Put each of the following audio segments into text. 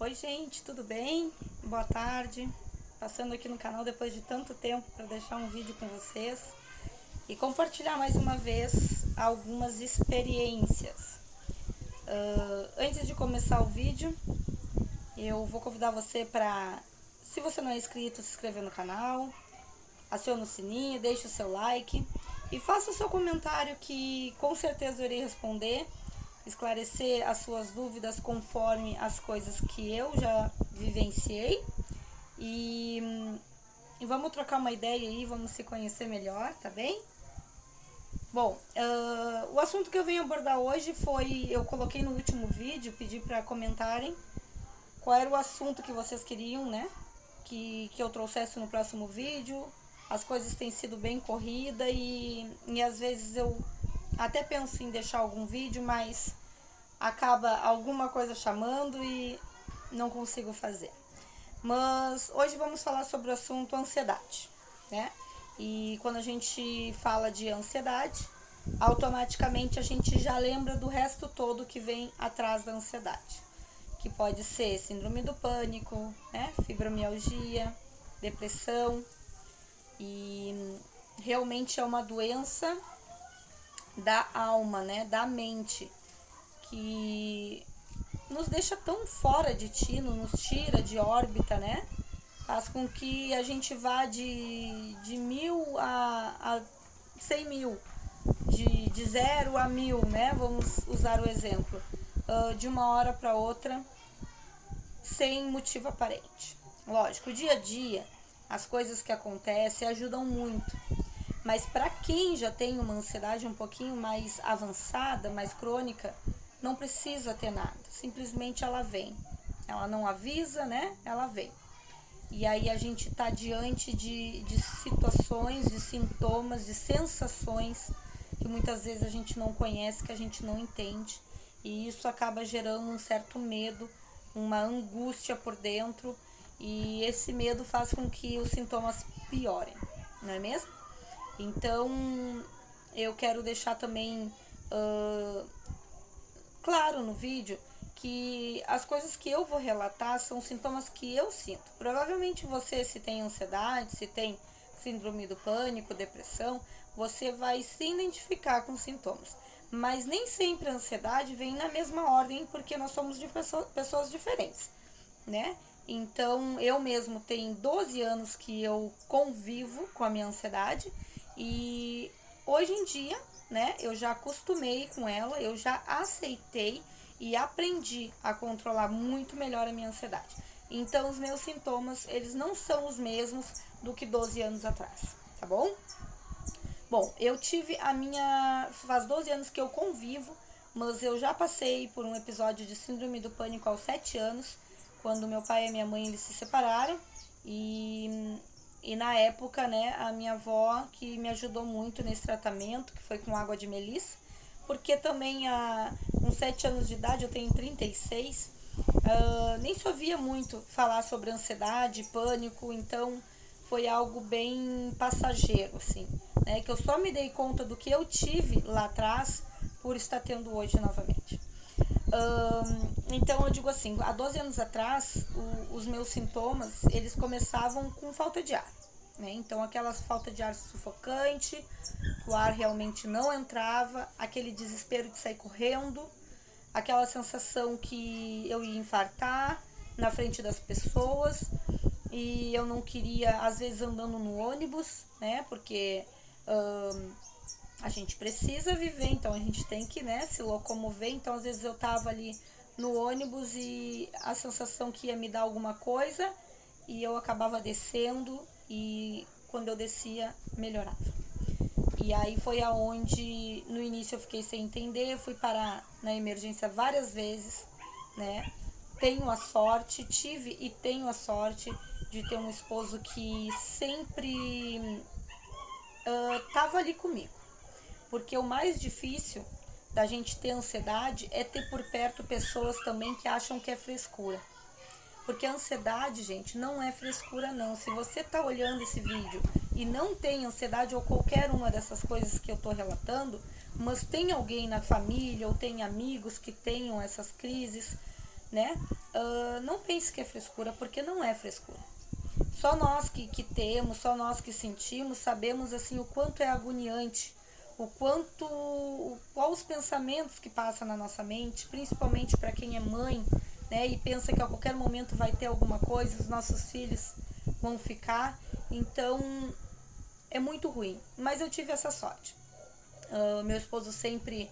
Oi gente, tudo bem? Boa tarde. Passando aqui no canal depois de tanto tempo para deixar um vídeo com vocês e compartilhar mais uma vez algumas experiências. Antes de começar o vídeo, eu vou convidar você para, se você não é inscrito, se inscrever no canal, acione o sininho, deixe o seu like e faça o seu comentário que com certeza eu irei responder, esclarecer as suas dúvidas conforme as coisas que eu já vivenciei e vamos trocar uma ideia aí, vamos se conhecer melhor, tá bem? Bom, o assunto que eu venho abordar hoje foi, eu coloquei no último vídeo, pedi para comentarem qual era o assunto que vocês queriam, né? Que eu trouxesse no próximo vídeo. As coisas têm sido bem corrida e às vezes eu até penso em deixar algum vídeo, mas acaba alguma coisa chamando e não consigo fazer. Mas hoje vamos falar sobre o assunto ansiedade, né? E quando a gente fala de ansiedade, automaticamente a gente já lembra do resto todo que vem atrás da ansiedade, que pode ser síndrome do pânico, né? Fibromialgia, depressão, e realmente é uma doença da alma, né? Da mente, que nos deixa tão fora de tino, nos tira de órbita, né? Faz com que a gente vá de 1000 a 100 mil, de 0 a 1000, né? Vamos usar o exemplo, de uma hora para outra, sem motivo aparente. Lógico, o dia a dia, as coisas que acontecem ajudam muito, mas para quem já tem uma ansiedade um pouquinho mais avançada, mais crônica, não precisa ter nada, simplesmente ela vem. Ela não avisa, né? Ela vem. E aí a gente está diante de situações, de sintomas, de sensações que muitas vezes a gente não conhece, que a gente não entende. E isso acaba gerando um certo medo, uma angústia por dentro. E esse medo faz com que os sintomas piorem, não é mesmo? Então, eu quero deixar também claro no vídeo que as coisas que eu vou relatar são sintomas que eu sinto. Provavelmente você, se tem ansiedade, se tem síndrome do pânico, depressão, você vai se identificar com sintomas. Mas nem sempre a ansiedade vem na mesma ordem, porque nós somos de pessoas diferentes, né? Então, eu mesmo tenho 12 anos que eu convivo com a minha ansiedade e hoje em dia, né, eu já acostumei com ela, eu já aceitei e aprendi a controlar muito melhor a minha ansiedade. Então, os meus sintomas, eles não são os mesmos do que 12 anos atrás, tá bom? Bom, eu tive faz 12 anos que eu convivo, mas eu já passei por um episódio de síndrome do pânico aos 7 anos, quando meu pai e minha mãe eles se separaram e na época, né, a minha avó que me ajudou muito nesse tratamento, que foi com água de melissa, porque também com 7 anos de idade, eu tenho 36, nem se ouvia muito falar sobre ansiedade, pânico, então foi algo bem passageiro, assim, né, que eu só me dei conta do que eu tive lá atrás por estar tendo hoje novamente. Então eu digo assim, há 12 anos atrás, os meus sintomas, eles começavam com falta de ar, né? Então aquela falta de ar sufocante, o ar realmente não entrava, aquele desespero de sair correndo, aquela sensação que eu ia infartar na frente das pessoas e eu não queria, às vezes andando no ônibus, né? Porque a gente precisa viver, então a gente tem que, né, se locomover. Então às vezes eu tava ali no ônibus e a sensação que ia me dar alguma coisa e eu acabava descendo e quando eu descia melhorava. E aí foi aonde no início eu fiquei sem entender, fui parar na emergência várias vezes, né? Tive e tenho a sorte de ter um esposo que sempre tava ali comigo. Porque o mais difícil da gente ter ansiedade é ter por perto pessoas também que acham que é frescura. Porque a ansiedade, gente, não é frescura não. Se você tá olhando esse vídeo e não tem ansiedade ou qualquer uma dessas coisas que eu tô relatando, mas tem alguém na família ou tem amigos que tenham essas crises, né? Não pense que é frescura, porque não é frescura. Só nós que temos, só nós que sentimos, sabemos assim o quanto é agoniante, quais os pensamentos que passam na nossa mente, principalmente para quem é mãe, né? E pensa que a qualquer momento vai ter alguma coisa, os nossos filhos vão ficar. Então é muito ruim. Mas eu tive essa sorte. Meu esposo sempre,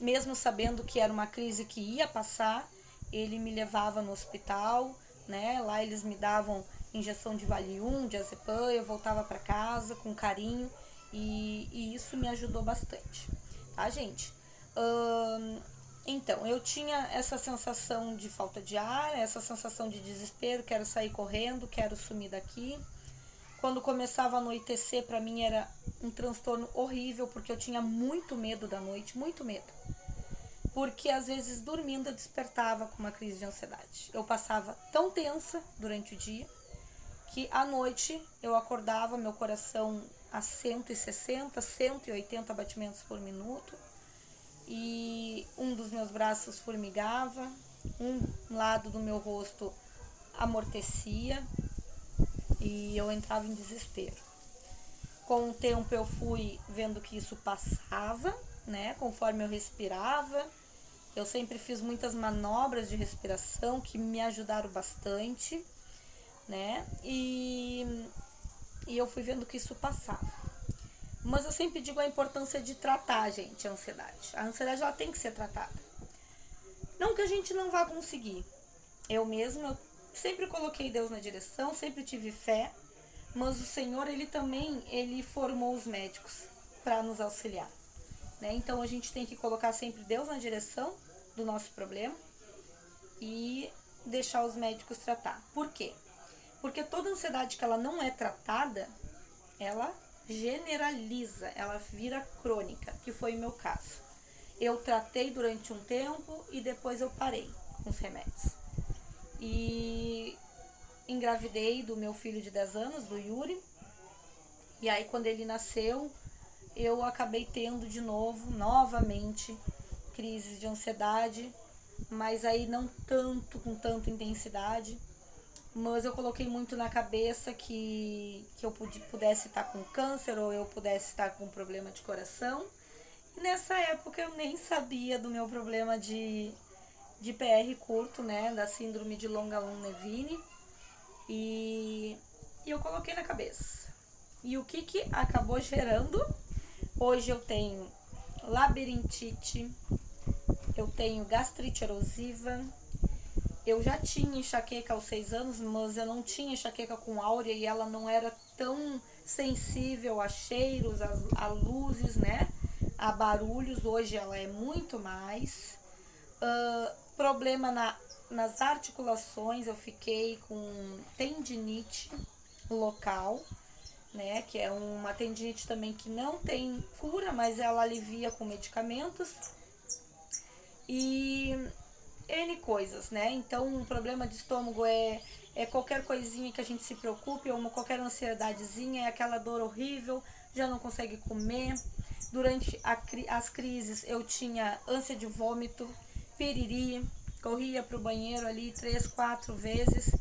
mesmo sabendo que era uma crise que ia passar, ele me levava no hospital, né? Lá eles me davam injeção de Valium, de Azepam, eu voltava para casa com carinho e isso me ajudou bastante, tá, gente? Então, eu tinha essa sensação de falta de ar, essa sensação de desespero, quero sair correndo, quero sumir daqui. Quando começava a anoitecer, para mim era um transtorno horrível, porque eu tinha muito medo da noite, muito medo. Porque às vezes dormindo eu despertava com uma crise de ansiedade. Eu passava tão tensa durante o dia que à noite eu acordava, meu coração a 160, 180 batimentos por minuto e um dos meus braços formigava, um lado do meu rosto amortecia e eu entrava em desespero. Com o tempo eu fui vendo que isso passava, né? Conforme eu respirava, eu sempre fiz muitas manobras de respiração que me ajudaram bastante, né? E eu fui vendo que isso passava. Mas eu sempre digo a importância de tratar, gente, a ansiedade. A ansiedade, ela tem que ser tratada. Não que a gente não vá conseguir. Eu sempre coloquei Deus na direção, sempre tive fé, mas o Senhor, ele formou os médicos para nos auxiliar, né? Então a gente tem que colocar sempre Deus na direção do nosso problema e deixar os médicos tratar. Por quê? Porque toda ansiedade que ela não é tratada, ela generaliza, ela vira crônica, que foi o meu caso. Eu tratei durante um tempo e depois eu parei com os remédios. E engravidei do meu filho de 10 anos, do Yuri. E aí quando ele nasceu, eu acabei tendo novamente, crises de ansiedade, mas aí não com tanta intensidade. Mas eu coloquei muito na cabeça que eu pudesse estar com câncer ou eu pudesse estar com problema de coração. E nessa época eu nem sabia do meu problema de PR curto, né, da síndrome de Long-Levine. E eu coloquei na cabeça. E o que acabou gerando? Hoje eu tenho labirintite, eu tenho gastrite erosiva. Eu já tinha enxaqueca aos 6 anos, mas eu não tinha enxaqueca com áurea e ela não era tão sensível a cheiros, a luzes, né? A barulhos. Hoje ela é muito mais. Problema nas articulações, eu fiquei com tendinite local, né? Que é uma tendinite também que não tem cura, mas ela alivia com medicamentos. E N coisas, né? Então, um problema de estômago é qualquer coisinha que a gente se preocupe, ou qualquer ansiedadezinha, é aquela dor horrível, já não consegue comer. Durante as crises, eu tinha ânsia de vômito, piriri, corria pro banheiro ali 3, 4 vezes,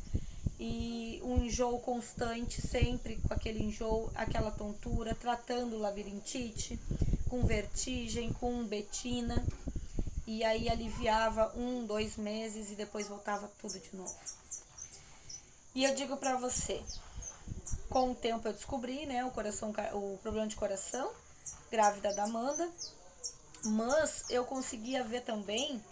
e um enjoo constante, sempre com aquele enjoo, aquela tontura, tratando labirintite, com vertigem, com betina. E aí aliviava 1, 2 meses e depois voltava tudo de novo. E eu digo pra você, com o tempo eu descobri, né, o problema de coração, grávida da Amanda, mas eu conseguia ver também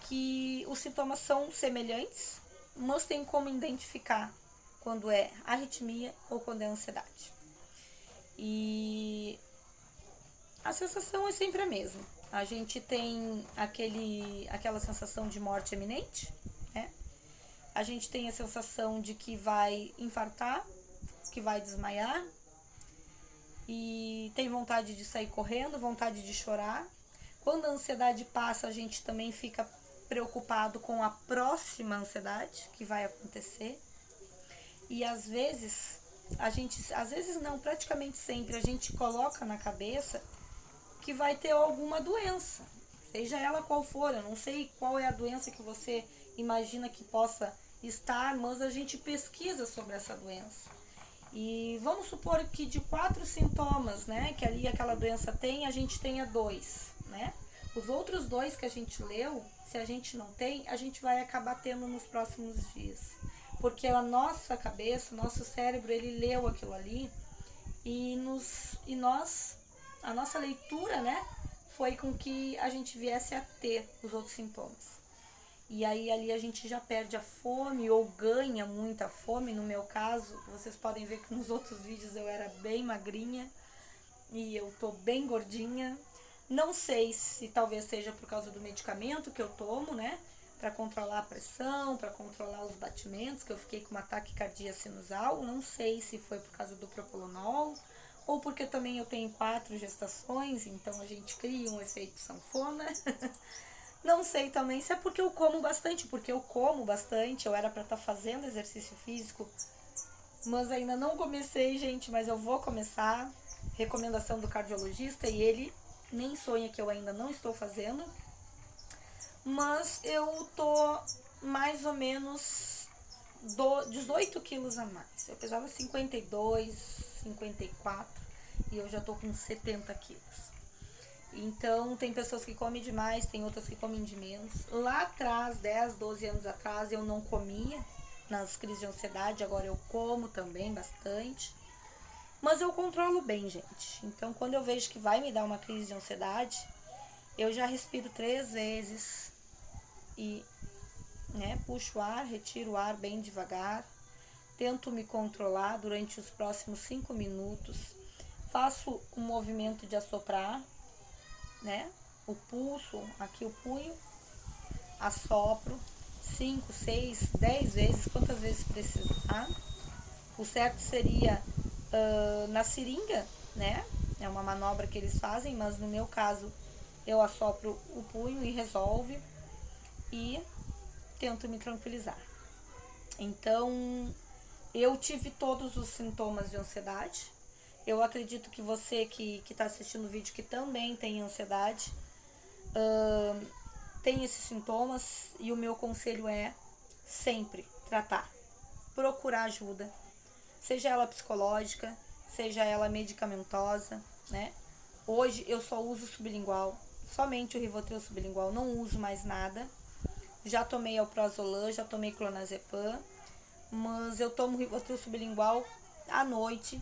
que os sintomas são semelhantes, mas tem como identificar quando é arritmia ou quando é ansiedade. E a sensação é sempre a mesma. A gente tem aquela sensação de morte iminente, né? A gente tem a sensação de que vai infartar, que vai desmaiar, e tem vontade de sair correndo, vontade de chorar. Quando a ansiedade passa, a gente também fica preocupado com a próxima ansiedade que vai acontecer. E às vezes não, praticamente sempre, a gente coloca na cabeça que vai ter alguma doença. seja ela qual for. Eu não sei qual é a doença que você imagina que possa estar, mas a gente pesquisa sobre essa doença. E vamos supor que de 4 sintomas, né, que ali aquela doença tem, a gente tenha 2, né? Os outros 2 que a gente leu, se a gente não tem, a gente vai acabar tendo nos próximos dias. Porque a nossa cabeça, o nosso cérebro, ele leu aquilo ali e a nossa leitura, né, foi com que a gente viesse a ter os outros sintomas. E aí ali a gente já perde a fome ou ganha muita fome. No meu caso, vocês podem ver que nos outros vídeos eu era bem magrinha e eu tô bem gordinha. Não sei se talvez seja por causa do medicamento que eu tomo, né? Para controlar a pressão, para controlar os batimentos, que eu fiquei com uma taquicardia sinusal. Não sei se foi por causa do propanolol ou porque também eu tenho 4 gestações, então a gente cria um efeito sanfona. Não sei também se é porque eu como bastante, eu era para estar fazendo exercício físico, mas ainda não comecei, gente, mas eu vou começar. Recomendação do cardiologista e ele nem sonha que eu ainda não estou fazendo, mas eu tô mais ou menos 18 quilos a mais. Eu pesava 52, 54 e eu já tô com 70 quilos. Então, tem pessoas que comem demais, tem outras que comem de menos. Lá atrás, 10, 12 anos atrás, eu não comia nas crises de ansiedade, agora eu como também bastante. Mas eu controlo bem, gente. Então, quando eu vejo que vai me dar uma crise de ansiedade, eu já respiro 3 vezes e, né, puxo o ar, retiro o ar bem devagar. Tento me controlar durante os próximos 5 minutos. Faço um movimento de assoprar, né? O pulso, aqui o punho, assopro 5, 6, 10 vezes, quantas vezes precisar. O certo seria na seringa, né? É uma manobra que eles fazem, mas no meu caso eu assopro o punho e resolve e tento me tranquilizar. Então, eu tive todos os sintomas de ansiedade. Eu acredito que você que está assistindo o vídeo que também tem ansiedade, tem esses sintomas e o meu conselho é sempre tratar, procurar ajuda, seja ela psicológica, seja ela medicamentosa, né? Hoje eu só uso sublingual, somente o Rivotril sublingual, não uso mais nada. Já tomei alprazolam, já tomei clonazepam, mas eu tomo Rivotril sublingual à noite,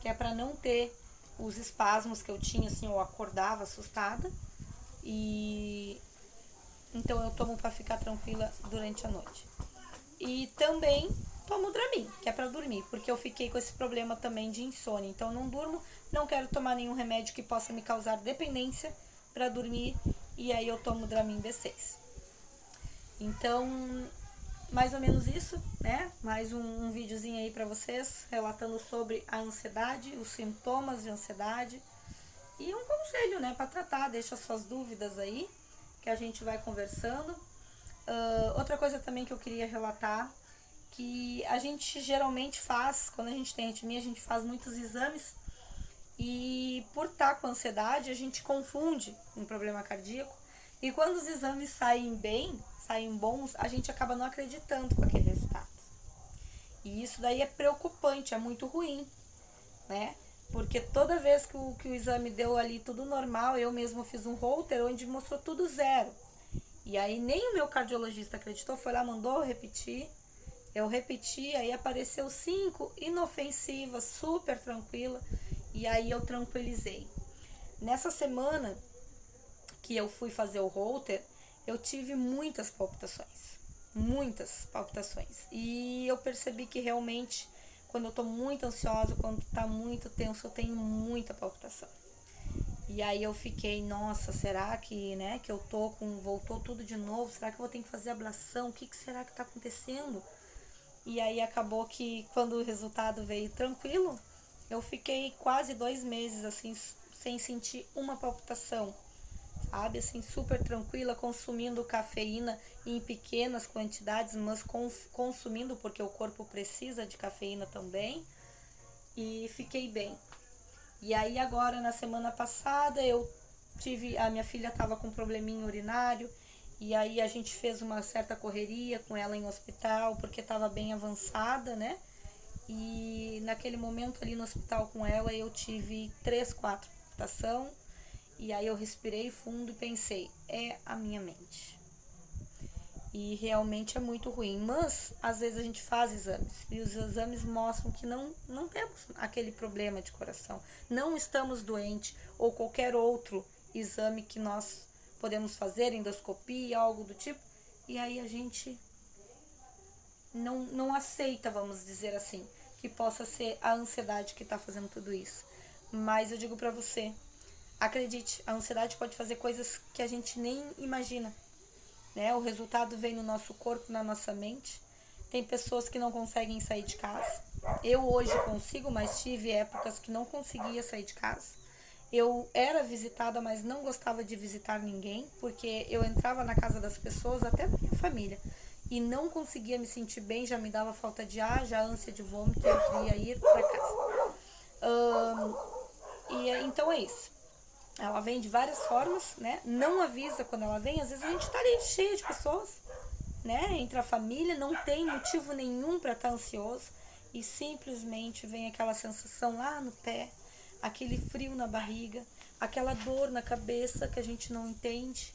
que é para não ter os espasmos que eu tinha, assim, eu acordava assustada. E então eu tomo para ficar tranquila durante a noite. E também tomo Dramin, que é para dormir, porque eu fiquei com esse problema também de insônia. Então não durmo, não quero tomar nenhum remédio que possa me causar dependência para dormir, e aí eu tomo Dramin B6. Então, mais ou menos isso, né? Mais um videozinho aí pra vocês, relatando sobre a ansiedade, os sintomas de ansiedade. E um conselho, né, pra tratar, deixa suas dúvidas aí, que a gente vai conversando. Outra coisa também que eu queria relatar, que a gente geralmente faz, quando a gente tem arritmia, a gente faz muitos exames. E por estar com ansiedade, a gente confunde um problema cardíaco. E quando os exames saem bem, saem bons, a gente acaba não acreditando com aquele resultado. E isso daí é preocupante, é muito ruim, né? Porque toda vez que o exame deu ali tudo normal, eu mesmo fiz um Holter onde mostrou tudo 0. E aí nem o meu cardiologista acreditou, foi lá, mandou eu repetir. Eu repeti, aí apareceu 5, inofensiva, super tranquila. E aí eu tranquilizei. Nessa semana que eu fui fazer o Holter, eu tive muitas palpitações. E eu percebi que realmente, quando eu tô muito ansiosa, quando tá muito tenso, eu tenho muita palpitação. E aí eu fiquei, nossa, será que, né, que eu tô com, voltou tudo de novo? Será que eu vou ter que fazer ablação? O que será que tá acontecendo? E aí acabou que quando o resultado veio tranquilo, eu fiquei quase 2 meses, assim, sem sentir uma palpitação. Sabe, assim, super tranquila, consumindo cafeína em pequenas quantidades, mas consumindo porque o corpo precisa de cafeína também, e fiquei bem. E aí agora, na semana passada, eu a minha filha estava com um probleminha urinário, e aí a gente fez uma certa correria com ela em hospital, porque estava bem avançada, né? E naquele momento ali no hospital com ela, eu tive 3, 4 palpitação, e aí eu respirei fundo e pensei, é a minha mente. E realmente é muito ruim, mas às vezes a gente faz exames, e os exames mostram que não temos aquele problema de coração, não estamos doentes, ou qualquer outro exame que nós podemos fazer, endoscopia, algo do tipo, e aí a gente não aceita, vamos dizer assim, que possa ser a ansiedade que está fazendo tudo isso. Mas eu digo para você, acredite, a ansiedade pode fazer coisas que a gente nem imagina, né? O resultado vem no nosso corpo, na nossa mente. Tem pessoas que não conseguem sair de casa. Eu hoje consigo, mas tive épocas que não conseguia sair de casa. Eu era visitada, mas não gostava de visitar ninguém, porque eu entrava na casa das pessoas, até da minha família, e não conseguia me sentir bem, já me dava falta de ar, já ânsia de vômito, eu queria ir para casa. Então é isso. Ela vem de várias formas, né? Não avisa quando ela vem, às vezes a gente tá ali cheia de pessoas, né? Entre a família, não tem motivo nenhum para estar ansioso e simplesmente vem aquela sensação lá no pé, aquele frio na barriga, aquela dor na cabeça que a gente não entende,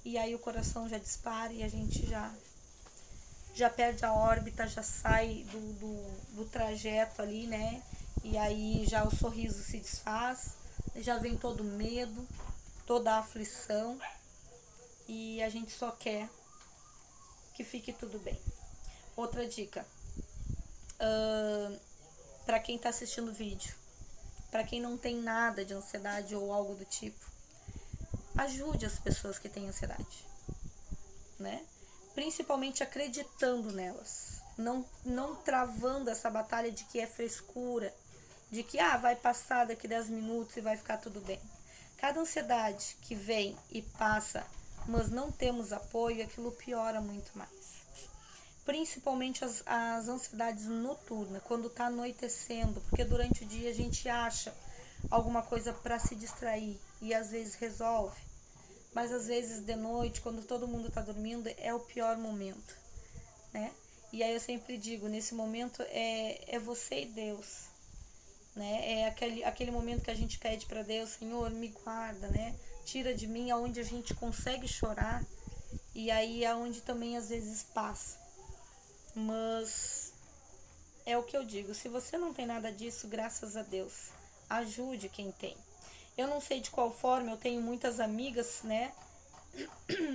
e aí o coração já dispara e a gente já perde a órbita, já sai do trajeto ali, né? E aí já o sorriso se desfaz, já vem todo o medo, toda a aflição, e a gente só quer que fique tudo bem. Outra dica, para quem está assistindo o vídeo, para quem não tem nada de ansiedade ou algo do tipo, ajude as pessoas que têm ansiedade, né? Principalmente acreditando nelas, não travando essa batalha de que é frescura, de que vai passar daqui 10 minutos e vai ficar tudo bem. Cada ansiedade que vem e passa, mas não temos apoio, aquilo piora muito mais. Principalmente as ansiedades noturnas, quando está anoitecendo, porque durante o dia a gente acha alguma coisa para se distrair e às vezes resolve. Mas às vezes de noite, quando todo mundo está dormindo, é o pior momento, né? E aí eu sempre digo, nesse momento é você e Deus, né? É aquele momento que a gente pede para Deus, Senhor, me guarda, né? Tira de mim, aonde a gente consegue chorar, e aí aonde também às vezes passa. Mas é o que eu digo, se você não tem nada disso, graças a Deus, ajude quem tem. Eu não sei de qual forma, eu tenho muitas amigas, né,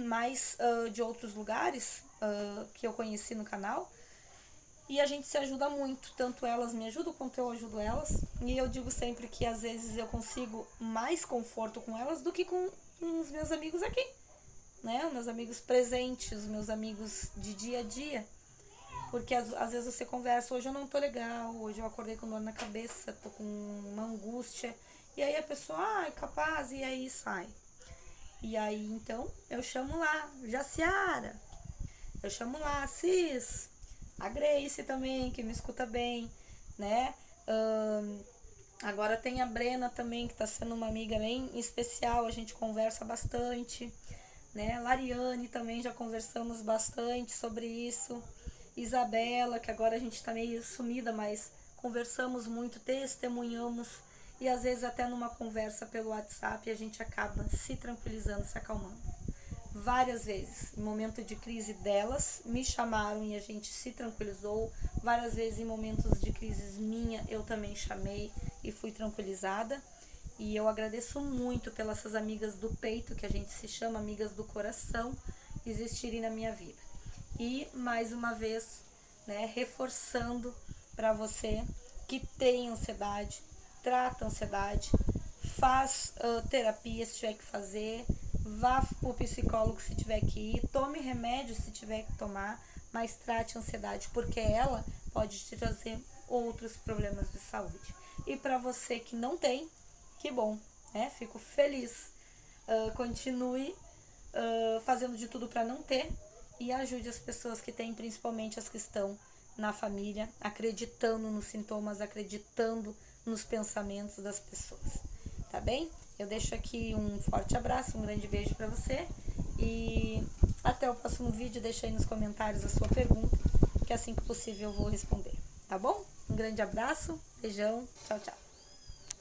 mais de outros lugares que eu conheci no canal, e a gente se ajuda muito, tanto elas me ajudam quanto eu ajudo elas, e eu digo sempre que às vezes eu consigo mais conforto com elas do que com os meus amigos aqui, né, os meus amigos presentes, os meus amigos de dia a dia, porque às vezes você conversa, hoje eu não tô legal, hoje eu acordei com dor na cabeça, tô com uma angústia, e aí a pessoa, é capaz, e aí sai. E aí, então, eu chamo lá, Jaciara, eu chamo lá, Cis, a Grace também, que me escuta bem, né? Agora tem a Brena também, que tá sendo uma amiga bem especial, a gente conversa bastante, né? Lariane também, já conversamos bastante sobre isso. Isabela, que agora a gente tá meio sumida, mas conversamos muito, testemunhamos, e às vezes até numa conversa pelo WhatsApp a gente acaba se tranquilizando, se acalmando. Várias vezes, em momento de crise delas, me chamaram e a gente se tranquilizou. Várias vezes em momentos de crises minha, eu também chamei e fui tranquilizada. E eu agradeço muito pelas essas amigas do peito, que a gente se chama amigas do coração, existirem na minha vida. E mais uma vez, né, reforçando para você que tem ansiedade, trata a ansiedade, faz terapia se tiver que fazer, vá para o psicólogo se tiver que ir, tome remédio se tiver que tomar, mas trate a ansiedade, porque ela pode te trazer outros problemas de saúde. E para você que não tem, que bom, né? Fico feliz. Continue fazendo de tudo para não ter e ajude as pessoas que têm, principalmente as que estão na família, acreditando nos sintomas, acreditando nos pensamentos das pessoas, tá bem? Eu deixo aqui um forte abraço, um grande beijo para você e até o próximo vídeo. Deixa aí nos comentários a sua pergunta, que assim que possível eu vou responder, tá bom? Um grande abraço, beijão, tchau, tchau.